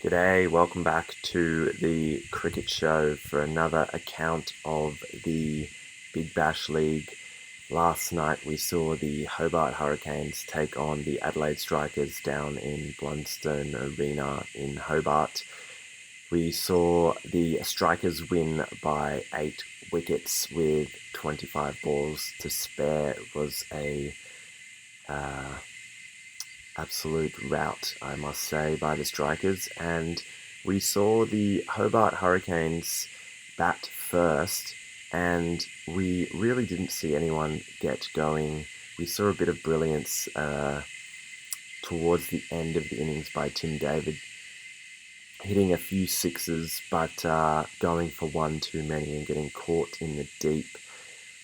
G'day, welcome back to the cricket show for another account of the Big Bash League. Last night we saw the Hobart Hurricanes take on the Adelaide Strikers down in Blundstone Arena in Hobart. We saw the Strikers win by 8 wickets with 25 balls to spare. It was a uh, absolute rout, I must say, by the Strikers. And we saw the Hobart Hurricanes bat first, and we really didn't see anyone get going. We saw a bit of brilliance towards the end of the innings by Tim David, hitting a few sixes, but going for one too many and getting caught in the deep.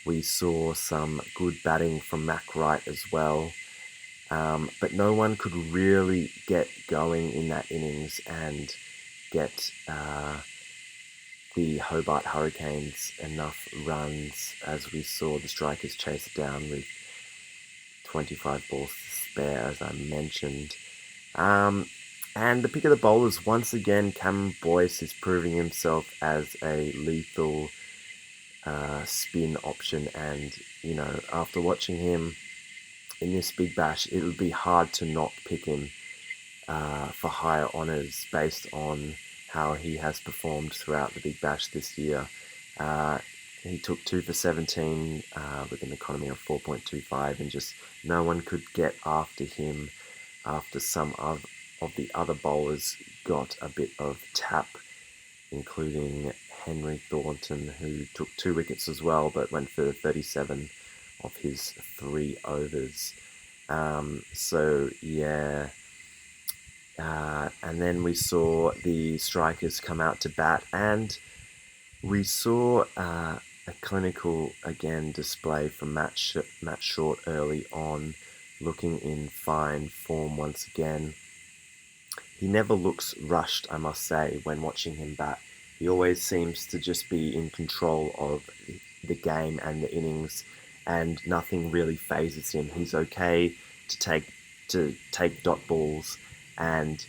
We saw some good batting from Mac Wright as well. But no one could really get going in that innings and get the Hobart Hurricanes enough runs, as we saw the Strikers chase it down with 25 balls to spare, as I mentioned. And the pick of the bowlers, once again, Cameron Boyce is proving himself as a lethal spin option. And, after watching him in this Big Bash, it would be hard to not pick him for higher honours based on how he has performed throughout the Big Bash this year. He took 2 for 17 with an economy of 4.25, and just no one could get after him after some of the other bowlers got a bit of tap, including Henry Thornton, who took 2 wickets as well, but went for 37 of his 3 overs. And then we saw the Strikers come out to bat, and we saw a clinical, again, display from Matt Short early on, looking in fine form once again. He never looks rushed, I must say, when watching him bat. He always seems to just be in control of the game and the innings, and nothing really phases him. He's okay to take dot balls, and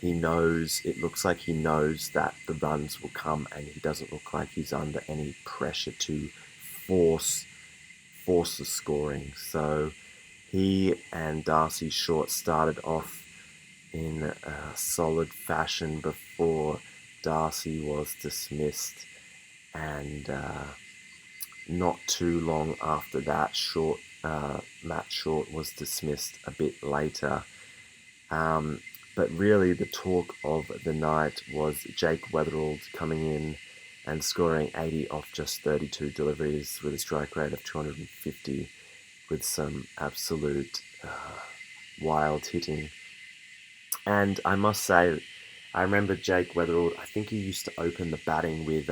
it looks like he knows that the runs will come, and he doesn't look like he's under any pressure to force the scoring. So he and Darcy Short started off in a solid fashion before Darcy was dismissed, and not too long after that, Matt Short was dismissed a bit later. But really, the talk of the night was Jake Weatherald coming in and scoring 80 off just 32 deliveries with a strike rate of 250, with some absolute wild hitting. And I must say, I remember Jake Weatherald, I think he used to open the batting with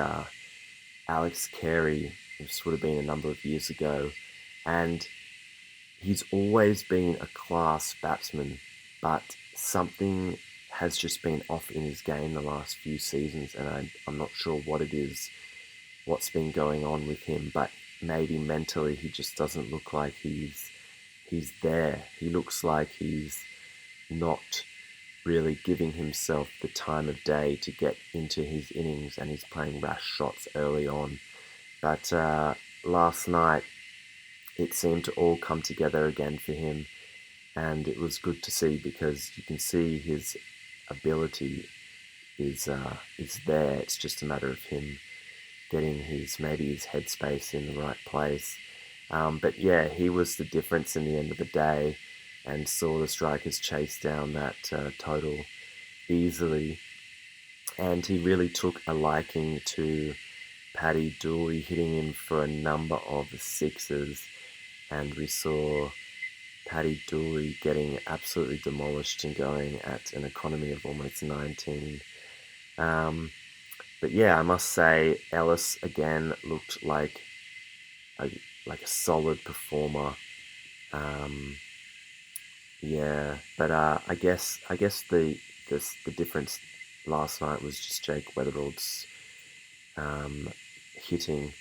Alex Carey. This would have been a number of years ago. And he's always been a class batsman, but something has just been off in his game the last few seasons, and I'm not sure what it is, what's been going on with him, but maybe mentally he just doesn't look like he's there. He looks like he's not really giving himself the time of day to get into his innings, and he's playing rash shots early on. But last night, it seemed to all come together again for him, and it was good to see, because you can see his ability is there. It's just a matter of him getting his headspace in the right place. But yeah, he was the difference in the end of the day, and saw the Strikers chase down that total easily. And he really took a liking to Paddy Dooley, hitting him for a number of sixes, and we saw Paddy Dooley getting absolutely demolished and going at an economy of almost 19. But yeah, I must say, Ellis again looked like a solid performer. But I guess the difference last night was just Jake Weatherald's hitting.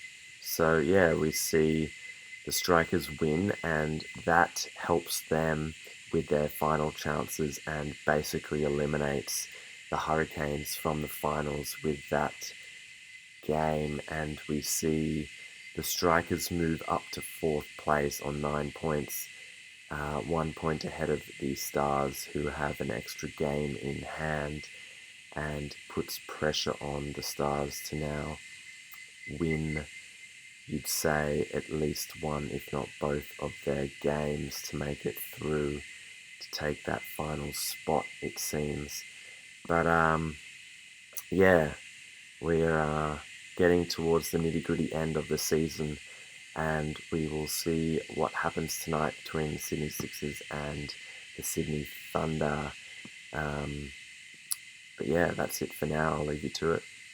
So yeah, we see the Strikers win, and that helps them with their final chances and basically eliminates the Hurricanes from the finals with that game, and we see the Strikers move up to 4th place on 9 points, 1 point ahead of the Stars, who have an extra game in hand, and puts pressure on the Stars to now win, you'd say, at least one, if not both, of their games to make it through to take that final spot, it seems. But yeah, we're getting towards the nitty-gritty end of the season, and we will see what happens tonight between the Sydney Sixers and the Sydney Thunder. But yeah, that's it for now. I'll leave you to it.